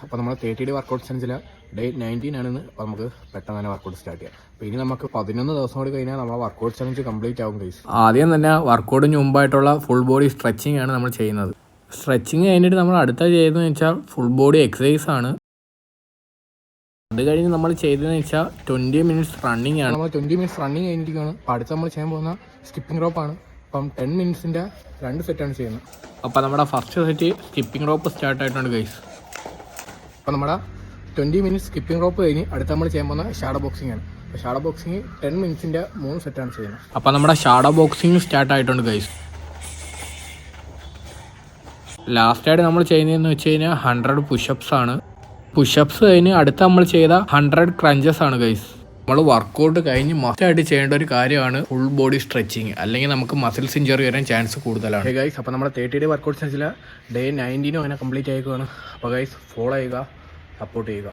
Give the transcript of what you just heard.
അപ്പോൾ നമ്മൾ 30 day workout സെൻസിൽ day 19 ആണെന്ന് അപ്പോൾ നമുക്ക് പെട്ടെന്ന് തന്നെ വർക്കൗട്ട് സ്റ്റാർട്ട് ചെയ്യാം. അപ്പോൾ ഇനി നമുക്ക് 11 ദിവസം കൂടി കഴിഞ്ഞാൽ നമ്മളെ വർക്കൗട്ട് ചലഞ്ച് കംപ്ലീറ്റ് ആവും ഗൈസ്. ആദ്യം തന്നെ വർക്കൗട്ടിന് മുമ്പായിട്ടുള്ള ഫുൾ ബോഡി സ്ട്രെച്ചിങ് ആണ് നമ്മൾ ചെയ്യുന്നത്. സ്ട്രെച്ചിങ് കഴിഞ്ഞിട്ട് നമ്മൾ അടുത്ത ചെയ്തതെന്ന് വെച്ചാൽ ഫുൾ ബോഡി എക്സസൈസ് ആണ്. അത് കഴിഞ്ഞ് നമ്മൾ ചെയ്തതെന്ന് വെച്ചാൽ 20 മിനിറ്റ്സ് റണ്ണിങ് ആണ്. നമ്മൾ 20 മിനിറ്റ്സ് റണ്ണിങ് കഴിഞ്ഞിരിക്കുകയാണ്. അപ്പോൾ അടുത്ത് നമ്മൾ ചെയ്യാൻ പോകുന്ന സ്കിപ്പിംഗ് റോപ്പാണ്. അപ്പം 10 മിനിറ്റ്സിൻ്റെ 2 സെറ്റാണ് ചെയ്യുന്നത്. അപ്പോൾ നമ്മുടെ first set skipping rope start ആയിട്ടുണ്ട് ഗൈസ്. അപ്പോൾ നമ്മുടെ 20 മിനിറ്റ്സ് സ്കിപ്പിംഗ് റോപ്പ് കഴിഞ്ഞ് അടുത്ത് നമ്മൾ ചെയ്യാൻ പോകുന്ന ഷാഡോ ബോക്സിംഗ് ആണ്. അപ്പോൾ ഷാഡോ ബോക്സിംഗ് 10 മിനിറ്റ്സിൻ്റെ 3 സെറ്റാണ് ചെയ്യുന്നത്. അപ്പോൾ നമ്മുടെ ഷാഡോ ബോക്സിംഗ് സ്റ്റാർട്ട് ആയിട്ടുണ്ട് ഗൈസ്. ലാസ്റ്റായിട്ട് നമ്മൾ ചെയ്യുന്നതെന്ന് വെച്ച് കഴിഞ്ഞാൽ 100 പുഷപ്സ് ആണ്. പുഷപ്സ് കഴിഞ്ഞ് അടുത്ത് നമ്മൾ ചെയ്ത 100 ക്രഞ്ചസ് ആണ് ഗൈസ്. നമ്മൾ വർക്കൗട്ട് കഴിഞ്ഞ് മസ്റ്റായിട്ട് ചെയ്യേണ്ട ഒരു കാര്യമാണ് ഫുൾ ബോഡി സ്ട്രെച്ചിങ്, അല്ലെങ്കിൽ നമുക്ക് മസിൽസ് ഇഞ്ചറി വരാൻ ചാൻസ് കൂടുതലാണ്. ഗൈസ് അപ്പോൾ നമ്മുടെ 30 ഡേ വർക്കൗട്ട് സെൻസിൽ ഡേ 19 അങ്ങനെ കംപ്ലീറ്റ് ആയിരിക്കുകയാണ്. അപ്പോൾ ഗൈസ് ഫോളോ ചെയ്യുക, സപ്പോർട്ട് ചെയ്യുക.